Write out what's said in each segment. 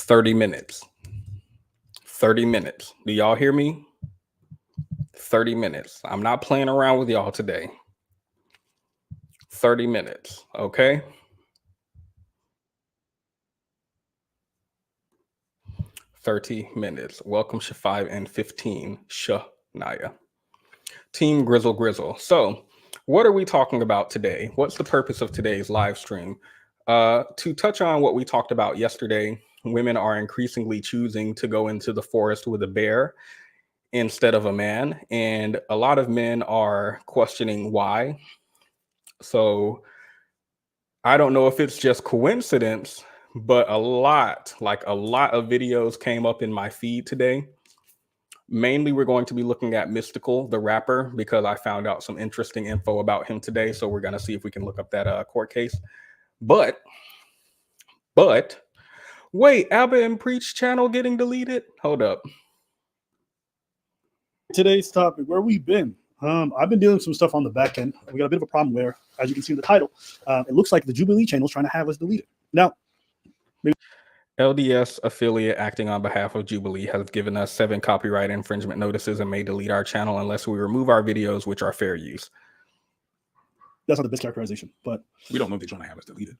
30 minutes. 30 minutes. Do y'all hear me? 30 minutes. I'm not playing around with y'all today. 30 minutes, okay? 30 minutes. Welcome, Sh5 and 15, Naya. Team Grizzle. So, what are we talking about today? What's the purpose of today's live stream? To touch on what we talked about yesterday, women are increasingly choosing to go into the forest with a bear instead of a man. And a lot of men are questioning why. So I don't know if it's just coincidence, but a lot of videos came up in my feed today. Mainly, we're going to be looking at Mystical, the rapper, because I found out some interesting info about him today. So we're going to see if we can look up that court case. But wait, Abba and Preach channel getting deleted? Hold up. Today's topic, where we been? I've been dealing with some stuff on the back end. We got a bit of a problem where, as you can see in the title, it looks like the Jubilee channel is trying to have us deleted. Now, LDS affiliate acting on behalf of Jubilee has given us 7 copyright infringement notices and may delete our channel unless we remove our videos, which are fair use. That's not the best characterization, but we don't know if they're trying to have us deleted.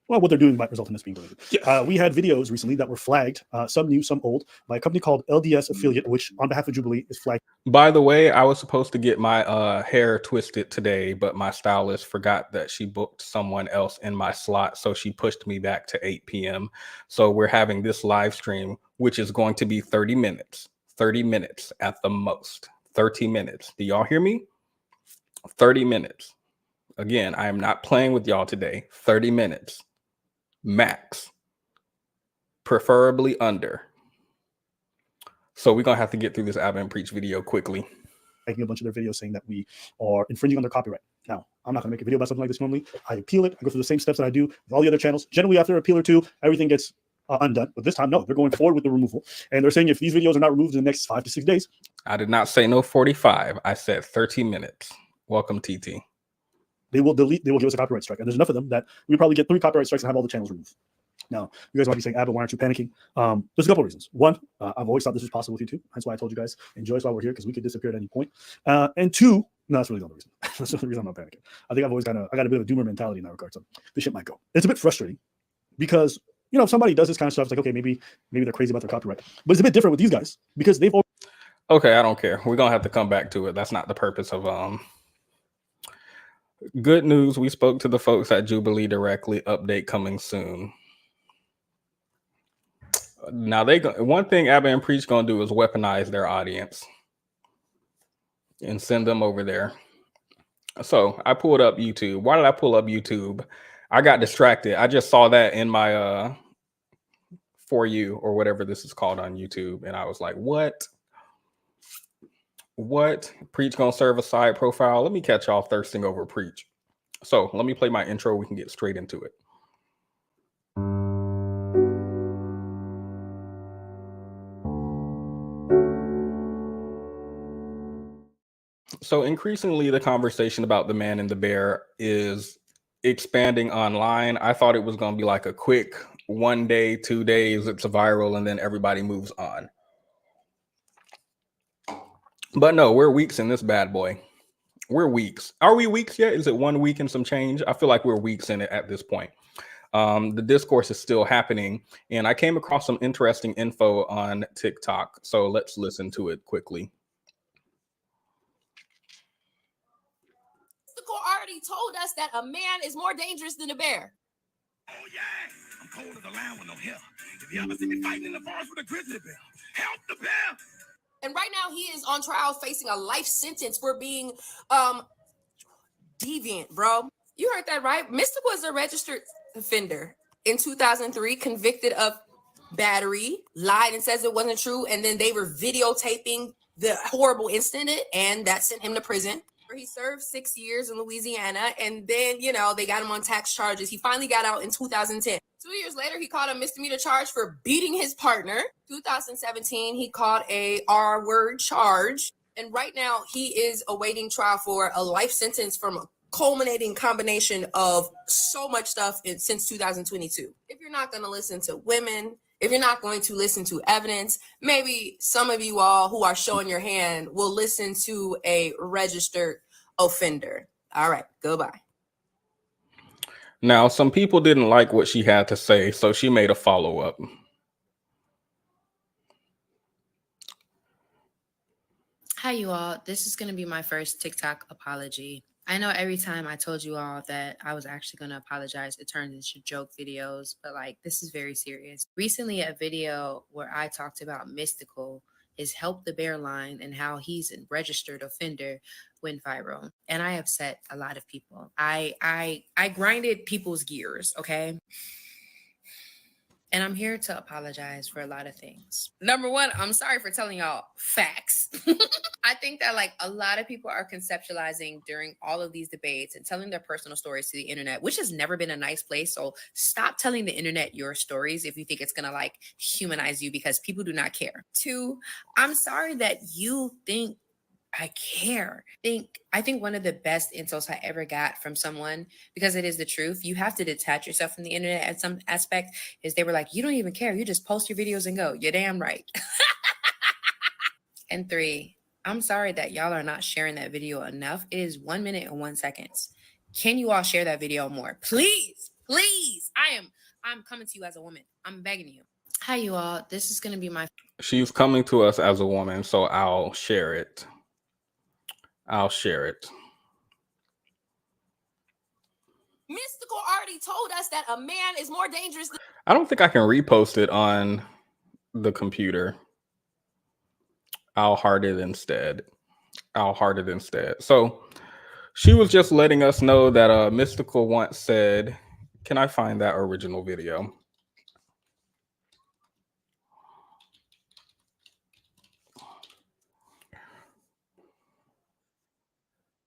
Well, what they're doing might result in this being deleted. Yes. We had videos recently that were flagged, some new, some old, by a company called LDS Affiliate, which on behalf of Jubilee is flagged. By the way, I was supposed to get my hair twisted today, but my stylist forgot that she booked someone else in my slot, so she pushed me back to 8 p.m. So we're having this live stream, which is going to be 30 minutes. 30 minutes at the most. 30 minutes. Do y'all hear me? 30 minutes. Again, I am not playing with y'all today. 30 minutes. Max, preferably under. So we're gonna have to get through this Abba and Preach video quickly. Making a bunch of their videos saying that we are infringing on their copyright. Now, I'm not gonna make a video about something like this normally. I appeal it. I go through the same steps that I do with all the other channels. Generally, after an appeal or two, everything gets undone. But this time, no, they're going forward with the removal. And they're saying if these videos are not removed in the next 5 to 6 days. I did not say no 45. I said 30 minutes. Welcome, TT. They will delete, they will give us a copyright strike. And there's enough of them that we probably get 3 copyright strikes and have all the channels removed. Now, you guys might be saying, Abba, why aren't you panicking? There's a couple of reasons. One, I've always thought this was possible with YouTube. That's why I told you guys, enjoy us while we're here, because we could disappear at any point. And 2, no, that's really not the reason. That's the reason I'm not panicking. I think I got a bit of a doomer mentality in that regard. So this shit might go. It's a bit frustrating because, you know, if somebody does this kind of stuff, it's like, okay, maybe they're crazy about their copyright. But it's a bit different with these guys because they've okay, I don't care. We're gonna have to come back to it. That's not the purpose of good news. We spoke to the folks at Jubilee directly. Update coming soon. Now one thing Abba and Preach gonna do is weaponize their audience and send them over there. So I pulled up YouTube. Why did I pull up YouTube? I got distracted. I just saw that in my For You or whatever this is called on YouTube, and I was like, what? Preach gonna serve a side profile? Let me catch y'all thirsting over Preach. So let me play my intro. We can get straight into it. So increasingly, the conversation about the man and the bear is expanding online. I thought it was going to be like a quick 1 day, 2 days, it's viral, and then everybody moves on. But no, we're weeks in this bad boy. We're weeks. Are we weeks yet? Is it 1 week and some change? I feel like we're weeks in it at this point. The discourse is still happening, and I came across some interesting info on TikTok. So let's listen to it quickly. Already told us that a man is more dangerous than a bear. Oh yeah, I'm cold as a lion with no hair. If you ever see me fighting in the forest with a grizzly bear, help the bear. And right now he is on trial facing a life sentence for being deviant, bro. You heard that right. Mystic was a registered offender in 2003, convicted of battery, lied and says it wasn't true, and then they were videotaping the horrible incident, and that sent him to prison. He served 6 years in Louisiana, and then, you know, they got him on tax charges. He finally got out in 2010. 2 years later, he caught a misdemeanor charge for beating his partner. 2017, he caught a R-word charge. And right now, he is awaiting trial for a life sentence from a culminating combination of so much stuff since 2022. If you're not going to listen to women, If you're not going to listen to evidence, maybe some of you all who are showing your hand will listen to a registered offender. All right, goodbye. Now, some people didn't like what she had to say, so she made a follow-up. Hi, you all. This is going to be my first TikTok apology. I know every time I told you all that I was actually going to apologize, it turned into joke videos, but like this is very serious. Recently, a video where I talked about Mystical, his Help the Bear line, and how he's a registered offender, went viral. And I upset a lot of people. I grinded people's gears, okay? And I'm here to apologize for a lot of things. Number one, I'm sorry for telling y'all facts. I think that like a lot of people are conceptualizing during all of these debates and telling their personal stories to the internet, which has never been a nice place. So stop telling the internet your stories if you think it's gonna like humanize you, because people do not care. Two, I'm sorry that you think I care. I think one of the best insults I ever got from someone, because it is the truth, you have to detach yourself from the internet at some aspect, is they were like, you don't even care. You just post your videos and go. You're damn right. And three, I'm sorry that y'all are not sharing that video enough. It is 1 minute and 1 second. Can you all share that video more? Please, please. I'm coming to you as a woman. I'm begging you. Hi, you all. This is going to be my... She's coming to us as a woman, so I'll share it. Mystical already told us that a man is more dangerous than... I don't think I can repost it on the computer. I'll heart it instead. So she was just letting us know that Mystical once said, can I find that original video?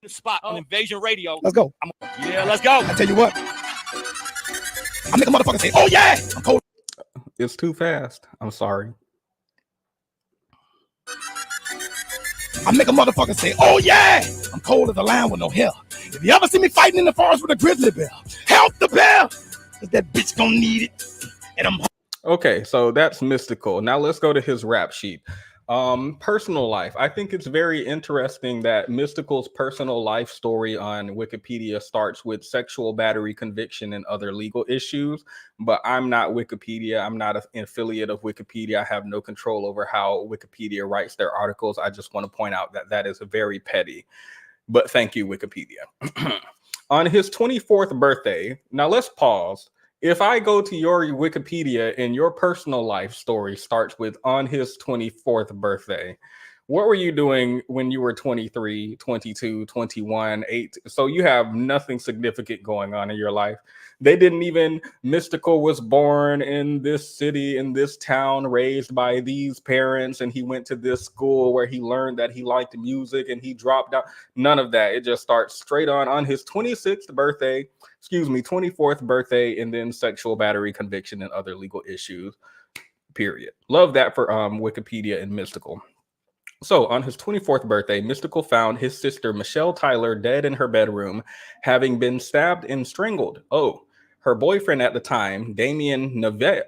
The spot on Invasion Radio. Let's go. Yeah, let's go. I tell you what, I make a motherfucker say, "Oh yeah, I'm cold." It's too fast. I'm sorry. I make a motherfucker say, "Oh yeah, I'm cold as a lion with no hair." If you ever see me fighting in the forest with a grizzly bear, help the bear, 'cause that bitch gonna need it. And I'm okay. So that's Mystical. Now let's go to his rap sheet. Personal life. I think it's very interesting that Mystical's personal life story on Wikipedia starts with sexual battery conviction and other legal issues, but I'm not Wikipedia. I'm not an affiliate of Wikipedia. I have no control over how Wikipedia writes their articles. I just want to point out that that is very petty, but thank you, Wikipedia. On his 24th birthday, now let's pause. If I go to your Wikipedia and your personal life story starts with on his 24th birthday, what were you doing when you were 23, 22, 21, 8? So you have nothing significant going on in your life. They didn't even, Mystical was born in this city, in this town, raised by these parents, and he went to this school where he learned that he liked music and he dropped out. None of that. It just starts straight on his 26th birthday, 24th birthday, and then sexual battery conviction and other legal issues, period. Love that for Wikipedia and Mystical. So on his 24th birthday, Mystical found his sister, Michelle Tyler, dead in her bedroom, having been stabbed and strangled. Oh, her boyfriend at the time, Damien Neville,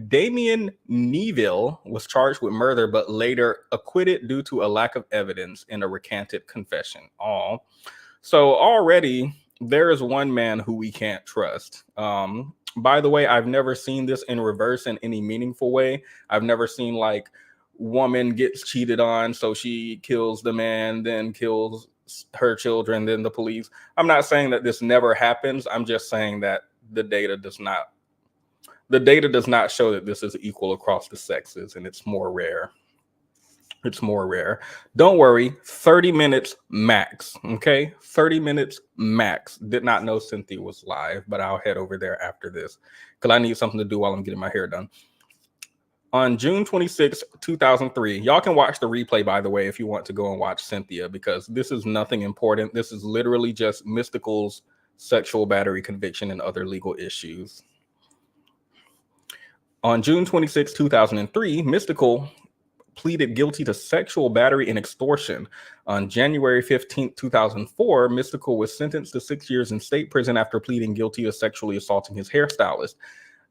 Damien Neville was charged with murder, but later acquitted due to a lack of evidence in a recanted confession. So already there is one man who we can't trust. By the way, I've never seen this in reverse in any meaningful way. I've never seen like woman gets cheated on, so she kills the man, then kills her children, then the police. I'm not saying that this never happens. I'm just saying that the data does not show that this is equal across the sexes, and it's more rare. Don't worry, 30 minutes max. Okay, 30 minutes max. Did not know Cynthia was live, but I'll head over there after this because I need something to do while I'm getting my hair done. On June 26, 2003, y'all can watch the replay, by the way, if you want to go and watch Cynthia, because this is nothing important. This is literally just Mystical's sexual battery conviction and other legal issues. On June 26, 2003, Mystical pleaded guilty to sexual battery and extortion. On January 15th, 2004, Mystical was sentenced to 6 years in state prison after pleading guilty to sexually assaulting his hairstylist.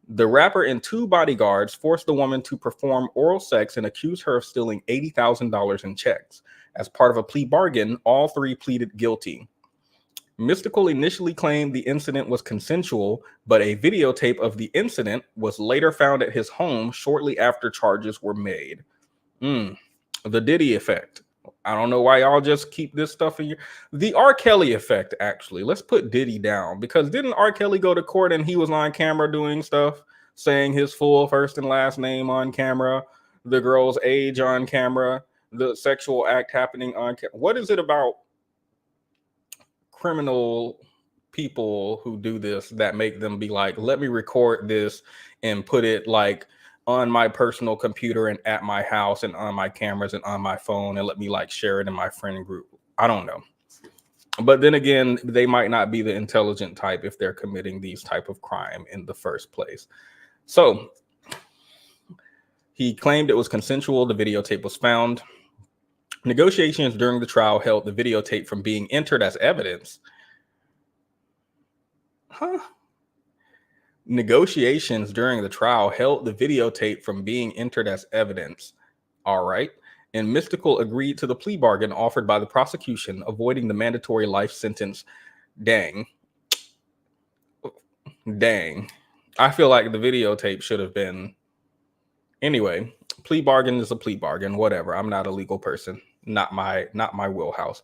The rapper and 2 bodyguards forced the woman to perform oral sex and accused her of stealing $80,000 in checks. As part of a plea bargain, all 3 pleaded guilty. Mystical initially claimed the incident was consensual, but a videotape of the incident was later found at his home shortly after charges were made. The Diddy Effect. I don't know why y'all just keep this stuff in your... The R. Kelly effect, actually. Let's put Diddy down, because didn't R. Kelly go to court and he was on camera doing stuff, saying his full first and last name on camera, the girl's age on camera, the sexual act happening on camera? What is it about criminal people who do this that make them be like, let me record this and put it like on my personal computer and at my house and on my cameras and on my phone, and let me like share it in my friend group? I don't know. But then again, they might not be the intelligent type if they're committing these type of crime in the first place. So he claimed it was consensual. The videotape was found. Negotiations during the trial held the videotape from being entered as evidence. Negotiations during the trial held the videotape from being entered as evidence. All right. And Mystical agreed to the plea bargain offered by the prosecution, avoiding the mandatory life sentence. Dang. I feel like the videotape should have been... Anyway, plea bargain is a plea bargain, whatever. I'm not a legal person. Not my wheelhouse.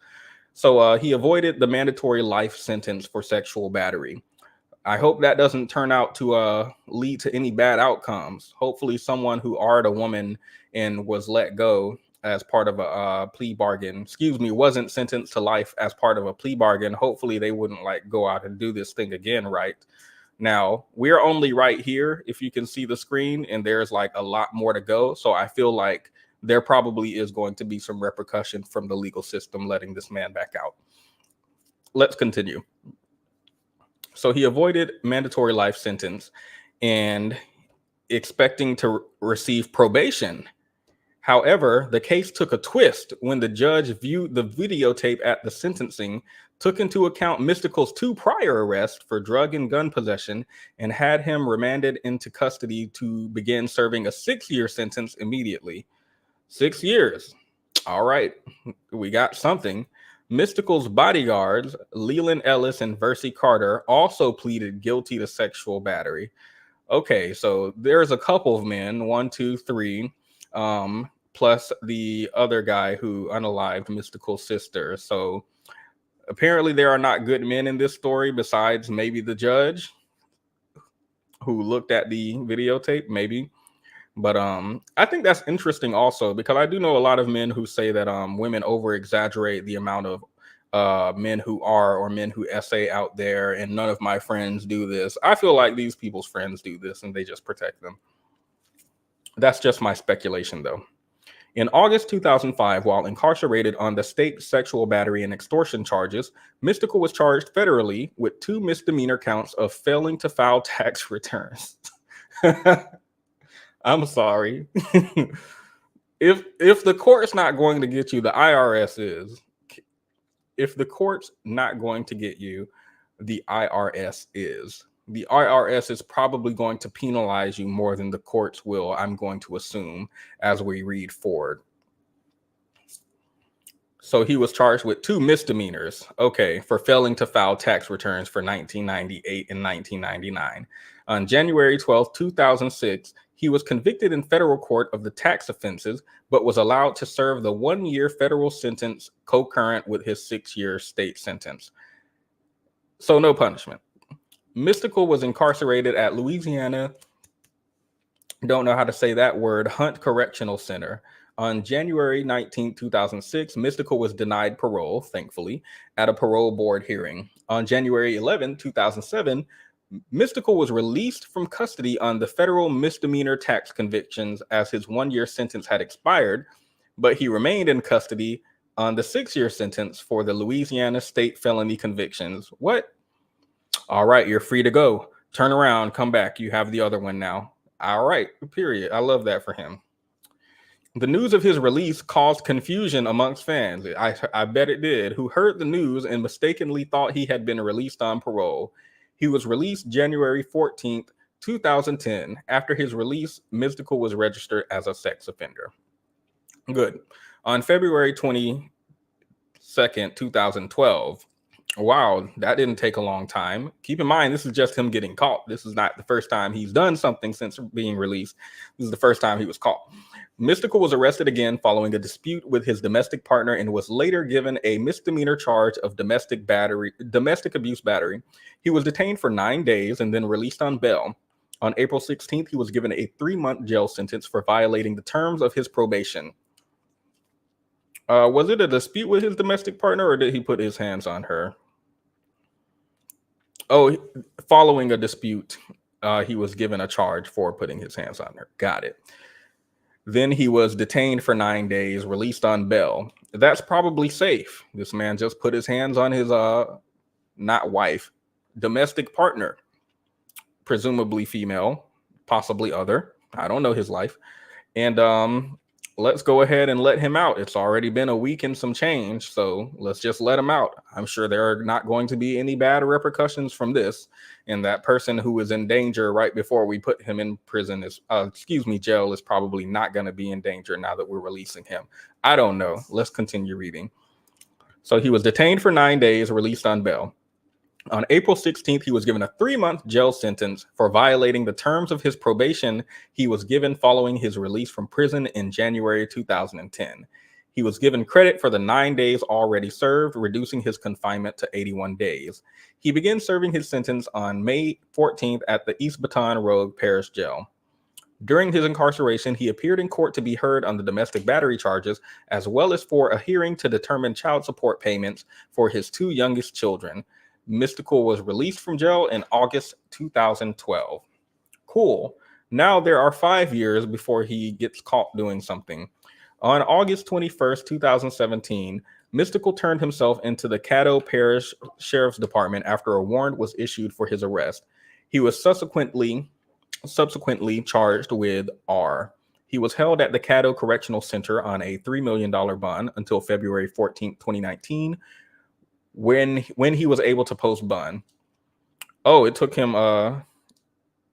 So he avoided the mandatory life sentence for sexual battery. I hope that doesn't turn out to lead to any bad outcomes. Hopefully someone who are a woman and was let go as part of a plea bargain, wasn't sentenced to life as part of a plea bargain. Hopefully they wouldn't like go out and do this thing again, right? Now, we're only right here, if you can see the screen, and there's like a lot more to go. So I feel like there probably is going to be some repercussion from the legal system letting this man back out. Let's continue. So he avoided mandatory life sentence and expecting to receive probation. However, the case took a twist when the judge viewed the videotape at the sentencing, took into account Mystical's 2 prior arrests for drug and gun possession, and had him remanded into custody to begin serving a 6-year sentence immediately. 6 years. All right, we got something. Mystical's bodyguards, Leland Ellis and Versi Carter, also pleaded guilty to sexual battery. Okay, so there's a couple of men, 1, 2, 3, plus the other guy who unalived Mystical's sister. So apparently there are not good men in this story besides maybe the judge who looked at the videotape, maybe. But I think that's interesting also, because I do know a lot of men who say that women over exaggerate the amount of men who are or men who essay out there, and none of my friends do this. I feel like these people's friends do this and they just protect them. That's just my speculation, though. In August 2005, while incarcerated on the state sexual battery and extortion charges, Mystical was charged federally with 2 misdemeanor counts of failing to file tax returns. I'm sorry. If the court's not going to get you, the IRS is. If the court's not going to get you, the IRS is. The IRS is probably going to penalize you more than the courts will, I'm going to assume, as we read forward. So he was charged with 2 misdemeanors, okay, for failing to file tax returns for 1998 and 1999. On January 12, 2006, he was convicted in federal court of the tax offenses, but was allowed to serve the 1-year federal sentence concurrent with his 6-year state sentence. So no punishment. Mystical was incarcerated at Louisiana, don't know how to say that word, Hunt Correctional Center. On January 19, 2006, Mystical was denied parole, thankfully, at a parole board hearing. On January 11, 2007, Mystical was released from custody on the federal misdemeanor tax convictions as his 1-year sentence had expired, but he remained in custody on the 6-year sentence for the Louisiana state felony convictions. What? All right, you're free to go. Turn around, come back. You have the other one now. All right, period. I love that for him. The news of his release caused confusion amongst fans. I bet it did, who heard the news and mistakenly thought he had been released on parole. He was released January 14th, 2010. After his release, Mystical was registered as a sex offender. Good. On February 22nd, 2012, wow, that didn't take a long time. Keep in mind, this is just him getting caught. This is not the first time he's done something since being released. This is the first time he was caught. Mystical was arrested again following a dispute with his domestic partner and was later given a misdemeanor charge of domestic abuse battery. He was detained for 9 days and then released on bail. On April 16th, he was given a 3-month jail sentence for violating the terms of his probation. Was it a dispute with his domestic partner, or did he put his hands on her? Oh, following a dispute, he was given a charge for putting his hands on her. Got it. Then he was detained for 9 days, released on bail. That's probably safe. This man just put his hands on his not wife, domestic partner, presumably female, possibly other. I don't know his life. And let's go ahead and let him out. It's already been a week and some change, so let's just let him out. I'm sure there are not going to be any bad repercussions from this. And that person who was in danger right before we put him in prison is, jail, is probably not going to be in danger now that we're releasing him. I don't know. Let's continue reading. So he was detained for 9 days, released on bail. On April 16th, he was given a 3-month jail sentence for violating the terms of his probation he was given following his release from prison in January 2010. He was given credit for the 9 days already served, reducing his confinement to 81 days. He began serving his sentence on May 14th at the East Baton Road Parish Jail. During his incarceration, he appeared in court to be heard on the domestic battery charges, as well as for a hearing to determine child support payments for his 2 youngest children. Mystical was released from jail in August 2012. Cool. Now there are 5 years before he gets caught doing something. On August 21st, 2017, Mystical turned himself into the Caddo Parish Sheriff's Department after a warrant was issued for his arrest. He was subsequently charged with R. He was held at the Caddo Correctional Center on a $3 million bond until February 14, 2019, when he was able to post bond. Oh, it took him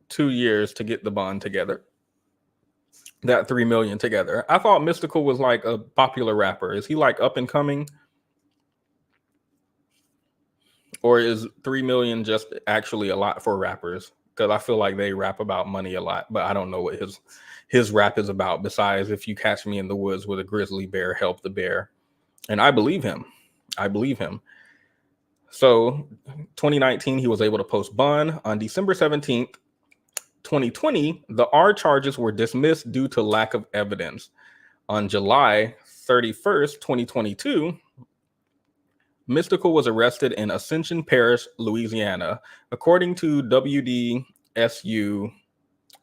2 years to get the bond together. That 3 million together. I thought Mystical was like a popular rapper. Is he like up and coming? Or is 3 million just actually a lot for rappers? Because I feel like they rap about money a lot, but I don't know what his rap is about. Besides, if you catch me in the woods with a grizzly bear, help the bear. And I believe him. So 2019, he was able to post bond. On December 17th, 2020, the R charges were dismissed due to lack of evidence. On July 31st, 2022, Mystical was arrested in Ascension Parish, Louisiana. According to WDSU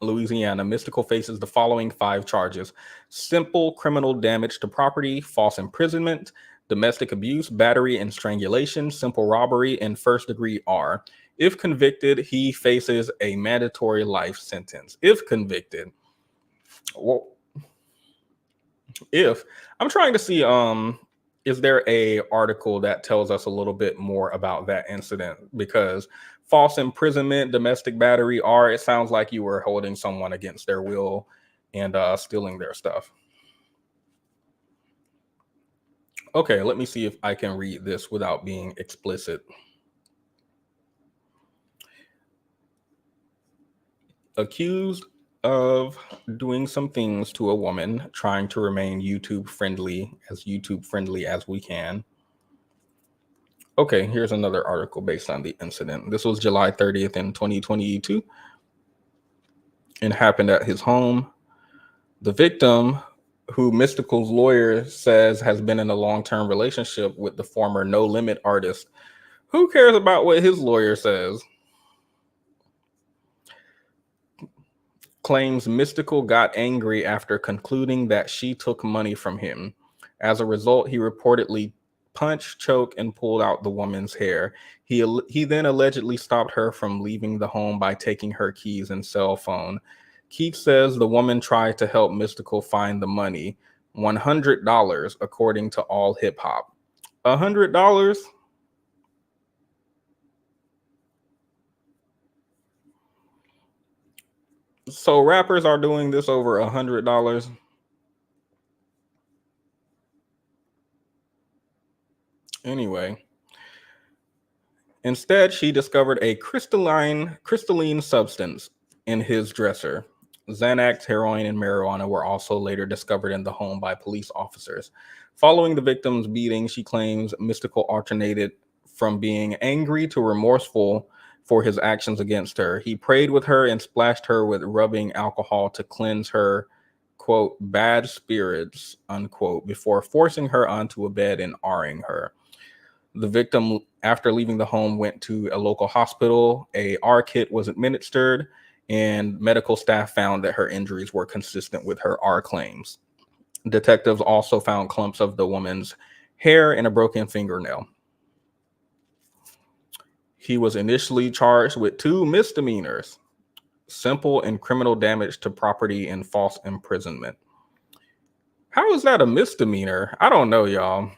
Louisiana, Mystical faces the following 5 charges: simple criminal damage to property, false imprisonment, domestic abuse, battery and strangulation, simple robbery, and first-degree R. If convicted, he faces a mandatory life sentence. If convicted. Well, I'm trying to see, is there a article that tells us a little bit more about that incident? Because false imprisonment, domestic battery, R, it sounds like you were holding someone against their will and stealing their stuff. Okay, let me see if I can read this without being explicit. Accused of doing some things to a woman, trying to remain YouTube friendly as we can. Okay, here's another article based on the incident. This was July 30th in 2022 and happened at his home. The victim, who Mystical's lawyer says has been in a long-term relationship with the former No Limit artist. Who cares about what his lawyer says? Claims Mystical got angry after concluding that she took money from him. As a result, he reportedly punched, choked, and pulled out the woman's hair. He then allegedly stopped her from leaving the home by taking her keys and cell phone. Keith says the woman tried to help Mystical find the money. $100 according to all hip hop. $100? So rappers are doing this over $100. Anyway, instead, she discovered a crystalline substance in his dresser. Xanax, heroin, and marijuana were also later discovered in the home by police officers. Following the victim's beating, she claims Mystical alternated from being angry to remorseful for his actions against her. He prayed with her and splashed her with rubbing alcohol to cleanse her, quote, bad spirits, unquote, before forcing her onto a bed and R-ing her. The victim, after leaving the home, went to a local hospital. A R kit was administered, and medical staff found that her injuries were consistent with her R claims. Detectives also found clumps of the woman's hair and a broken fingernail. He was initially charged with 2 misdemeanors: simple and criminal damage to property and false imprisonment. How is that a misdemeanor? I don't know, y'all.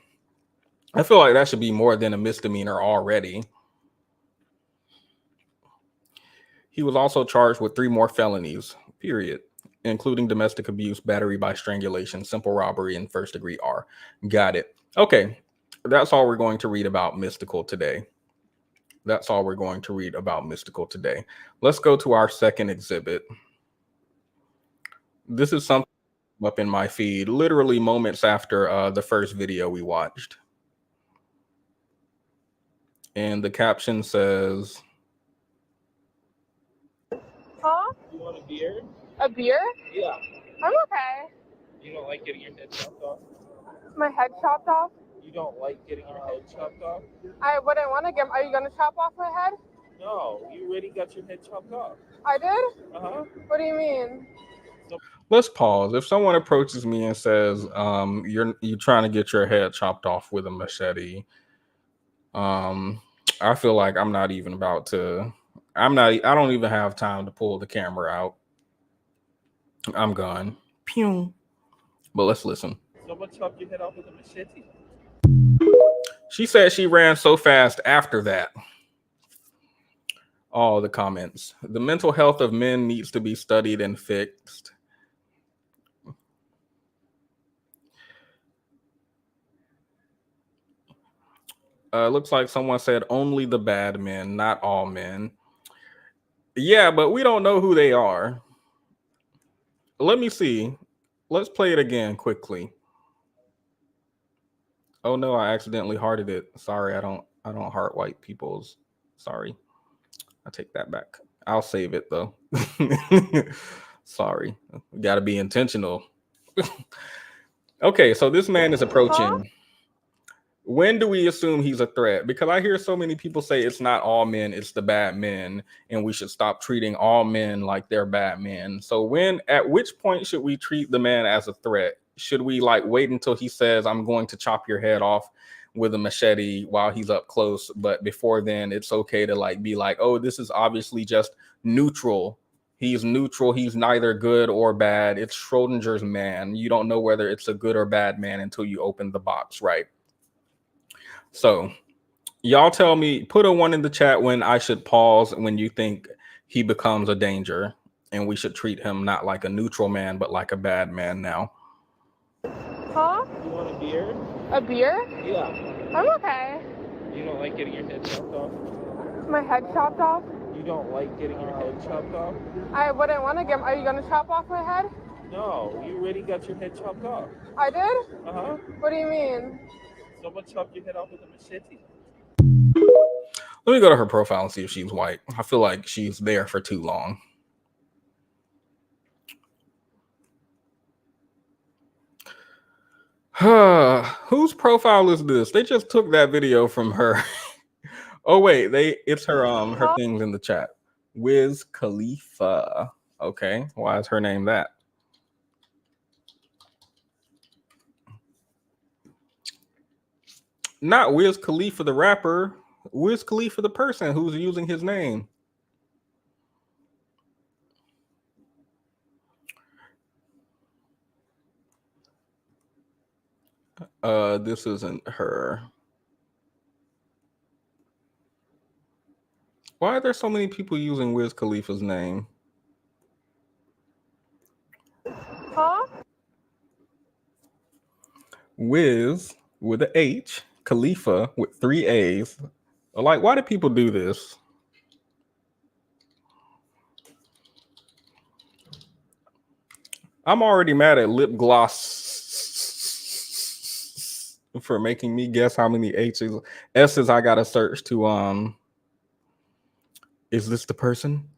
I feel like that should be more than a misdemeanor already. He was also charged with 3 more felonies, period, including domestic abuse, battery by strangulation, simple robbery, and first-degree R. Got it. Okay, that's all we're going to read about Mystical today. That's all we're going to read about Mystical today. Let's go to our second exhibit. This is something up in my feed literally moments after the first video we watched. And the caption says, Huh? You want a beer? A beer? Yeah. I'm okay. You don't like getting your head chopped off? My head chopped off? You don't like getting your head chopped off? I wouldn't want to get. Are you gonna chop off my head? No, you already got your head chopped off. I did? Uh-huh. What do you mean? let's pause. If someone approaches me and says, you're trying to get your head chopped off with a machete, I feel like I'm not even about to, I don't even have time to pull the camera out. I'm gone. Pew. But let's listen. Someone chopped your head off with a machete? She said she ran so fast after that. All the comments. The mental health of men needs to be studied and fixed. Looks like someone said only the bad men, not all men. Yeah, but we don't know who they are. Let me see. Let's play it again quickly. Oh no, I accidentally hearted it. Sorry, I don't heart white people's. Sorry. I take that back. I'll save it though. Sorry. We got to be intentional. Okay, so this man is approaching. When do we assume he's a threat? Because I hear so many people say it's not all men, it's the bad men, and we should stop treating all men like they're bad men. So at which point should we treat the man as a threat? Should we wait until he says, I'm going to chop your head off with a machete while he's up close? But before then, it's okay to be like, oh, this is obviously just neutral. He's neutral. He's neither good or bad. It's Schrodinger's man. You don't know whether it's a good or bad man until you open the box, right? So y'all tell me, put a 1 in the chat when I should pause when you think he becomes a danger and we should treat him not like a neutral man, but like a bad man now. Huh? You want a beer? A beer? Yeah. I'm okay. You don't like getting your head chopped off? My head chopped off? You don't like getting your head chopped off? I wouldn't want to get. Are you gonna chop off my head? No, you already got your head chopped off. I did? Uh-huh. What do you mean? Someone chopped your head off with a machete. Let me go to her profile and see if she's white. I feel like she's there for too long. Whose profile is this? They just took that video from her. Oh wait, it's her her things in the chat. Wiz Khalifa. Okay, why is her name that? Not Wiz Khalifa the rapper, Wiz Khalifa the person who's using his name. This isn't her. Why are there so many people using Wiz Khalifa's name? Huh? Wiz with a H, Khalifa with 3 A's. Like, why do people do this? I'm already mad at lip gloss for making me guess how many S's I gotta search to is this the person?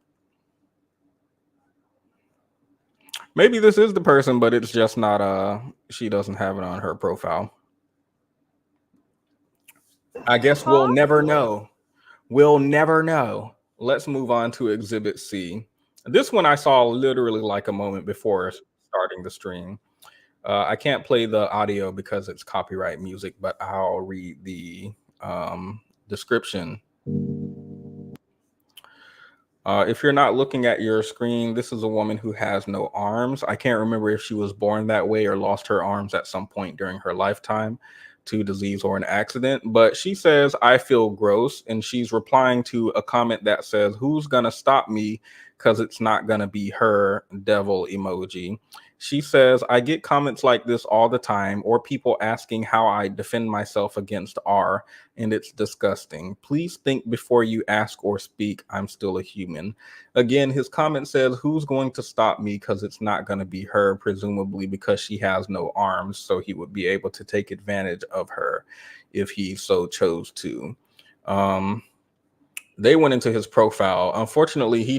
Maybe this is the person, but it's just not she doesn't have it on her profile. I guess we'll never know. We'll never know. Let's move on to Exhibit C. This one I saw literally like a moment before starting the stream. I can't play the audio because it's copyright music, but I'll read the description. If you're not looking at your screen, this is a woman who has no arms. I can't remember if she was born that way or lost her arms at some point during her lifetime to disease or an accident. But she says, I feel gross. And she's replying to a comment that says, who's going to stop me? Because it's not going to be her, devil emoji. She says, I get comments like this all the time, or people asking how I defend myself against R, and it's disgusting. Please think before you ask or speak. I'm still a human. Again, his comment says, who's going to stop me? Because it's not going to be her, presumably because she has no arms, so he would be able to take advantage of her if he so chose to. They went into his profile. Unfortunately, he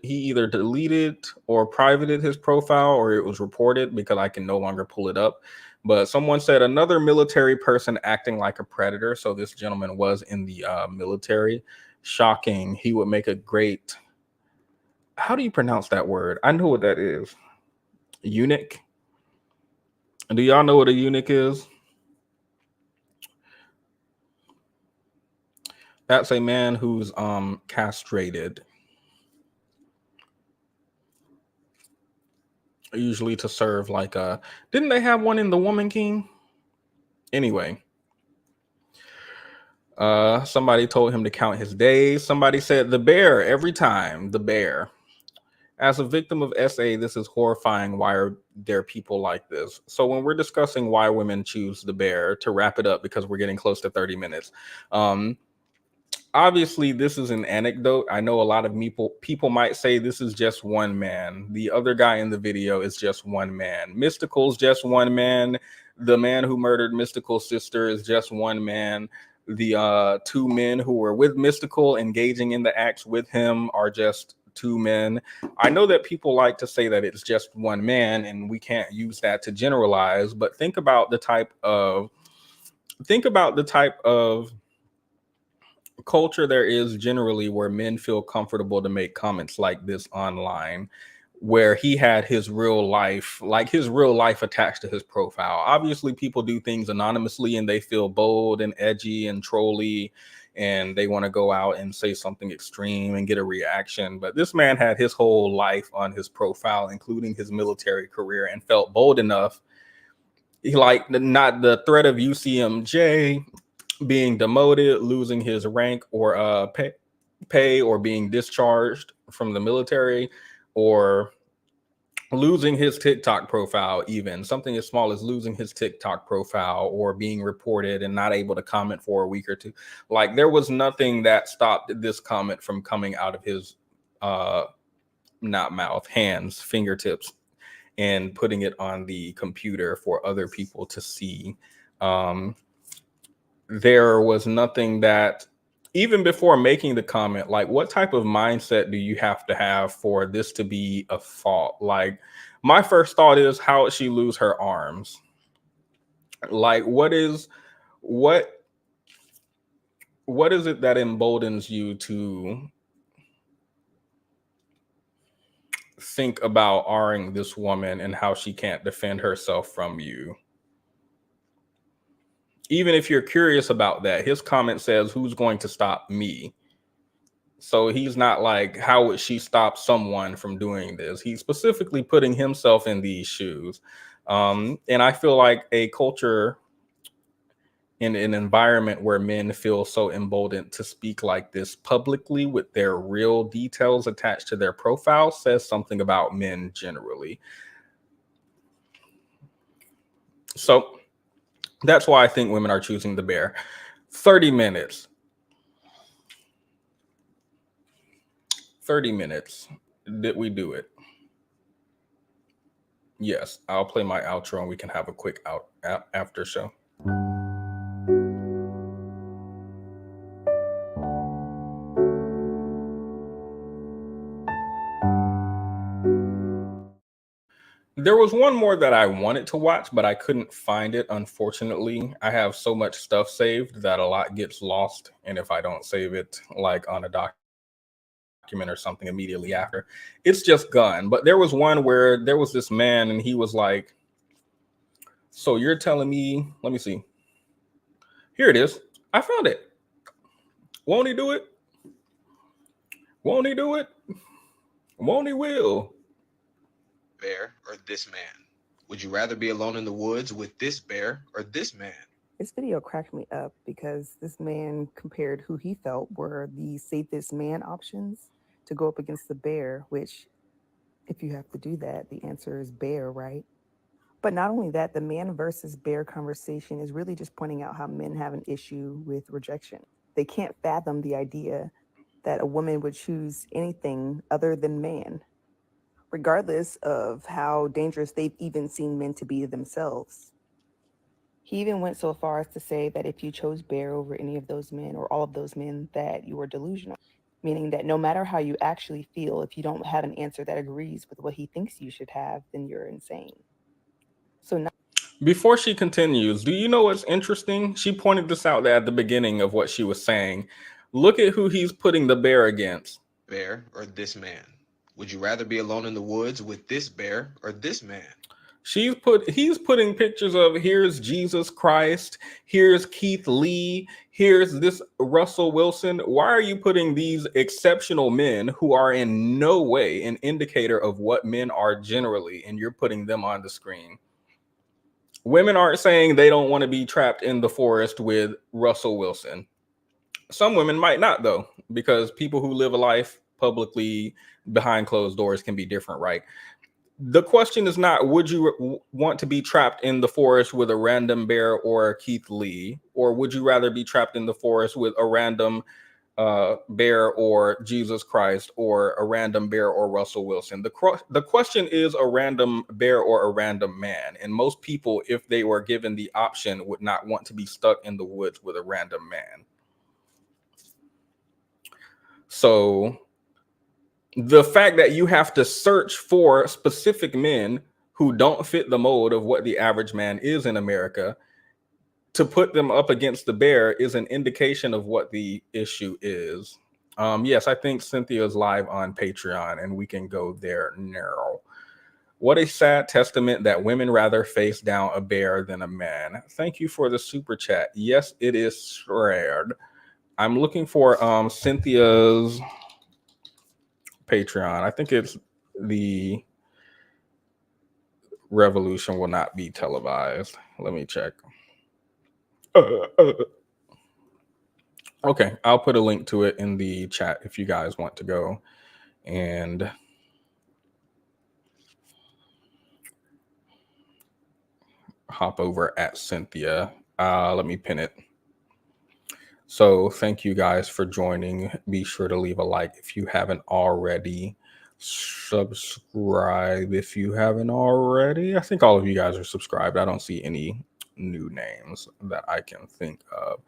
either deleted or privated his profile, or it was reported because I can no longer pull it up. But someone said another military person acting like a predator. So this gentleman was in the military. Shocking. He would make a great, how do you pronounce that word? I know what that is. Eunuch. Do y'all know what a eunuch is? That's a man who's castrated, usually to serve like a, didn't they have one in The Woman King? Anyway, somebody told him to count his days. Somebody said the bear every time, the bear. As a victim of SA, this is horrifying. Why are there people like this? So when we're discussing why women choose the bear, to wrap it up because we're getting close to 30 minutes, obviously this is an anecdote. I know a lot of people might say this is just one man. The other guy in the video is just one man. Mystical's just one man. The man who murdered Mystical's sister is just one man. The 2 men who were with Mystical engaging in the acts with him are just 2 men. I know that people like to say that it's just one man and we can't use that to generalize, but think about the type of culture there is generally where men feel comfortable to make comments like this online, where he had his real life attached to his profile. Obviously people do things anonymously and they feel bold and edgy and trolly and they want to go out and say something extreme and get a reaction. But this man had his whole life on his profile, including his military career, and felt bold enough, like, not the threat of UCMJ, being demoted, losing his rank or pay or being discharged from the military, or losing his TikTok profile, even something as small as losing his TikTok profile or being reported and not able to comment for a week or two. Like, there was nothing that stopped this comment from coming out of his not mouth, hands, fingertips, and putting it on the computer for other people to see. There was nothing that, even before making the comment, like, what type of mindset do you have to have for this to be a fault? Like, my first thought is, how would she lose her arms? Like, what is it that emboldens you to think about R-ing this woman and how she can't defend herself from you? Even if you're curious about that, his comment says, who's going to stop me? So he's not like, how would she stop someone from doing this? He's specifically putting himself in these shoes. And I feel like a culture in an environment where men feel so emboldened to speak like this publicly with their real details attached to their profile says something about men generally. So that's why I think women are choosing the bear. 30 minutes. 30 minutes. Did we do it? Yes, I'll play my outro and we can have a quick after show. There was one more that I wanted to watch, but I couldn't find it. Unfortunately, I have so much stuff saved that a lot gets lost. And if I don't save it like on a document or something immediately after, it's just gone. But there was one where there was this man and he was like, so you're telling me, let me see. Here it is. I found it. Won't he do it? Won't he do it? Won't he will? Bear or this man? Would you rather be alone in the woods with this bear or this man? This video cracked me up because this man compared who he felt were the safest man options to go up against the bear, which, if you have to do that, the answer is bear, right? But not only that, the man versus bear conversation is really just pointing out how men have an issue with rejection. They can't fathom the idea that a woman would choose anything other than man, regardless of how dangerous they've even seen men to be themselves. He even went so far as to say that if you chose bear over any of those men or all of those men, that you were delusional, meaning that no matter how you actually feel, if you don't have an answer that agrees with what he thinks you should have, then you're insane. So now, before she continues, do you know what's interesting? She pointed this out at the beginning of what she was saying. Look at who he's putting the bear against. Bear or this man? Would you rather be alone in the woods with this bear or this man? He's putting pictures of, here's Jesus Christ, here's Keith Lee, here's this Russell Wilson. Why are you putting these exceptional men who are in no way an indicator of what men are generally, and you're putting them on the screen? Women aren't saying they don't want to be trapped in the forest with Russell Wilson. Some women might not, though, because people who live a life publicly behind closed doors can be different, right? The question is not, would you want to be trapped in the forest with a random bear or Keith Lee, or would you rather be trapped in the forest with a random bear or Jesus Christ, or a random bear or Russell Wilson? The question is a random bear or a random man. And most people, if they were given the option, would not want to be stuck in the woods with a random man. So the fact that you have to search for specific men who don't fit the mold of what the average man is in America to put them up against the bear is an indication of what the issue is. Yes, I think Cynthia's live on Patreon and we can go there now. What a sad testament that women rather face down a bear than a man. Thank you for the super chat. Yes, it is sad. I'm looking for Cynthia's Patreon. I think it's the revolution will not be televised. Let me check. Okay, I'll put a link to it in the chat if you guys want to go and hop over at Cynthia. Let me pin it. So thank you guys for joining. Be sure to leave a like if you haven't already. Subscribe if you haven't already. I think all of you guys are subscribed. I don't see any new names that I can think of.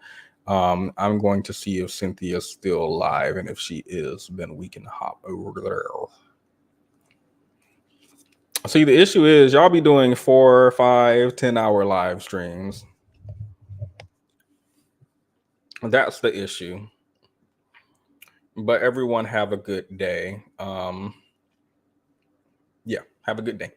I'm going to see if Cynthia's still live, and if she is, then we can hop over there. See, the issue is y'all be doing 4, 5, 10-hour live streams. That's the issue. But everyone have a good day. Yeah, have a good day.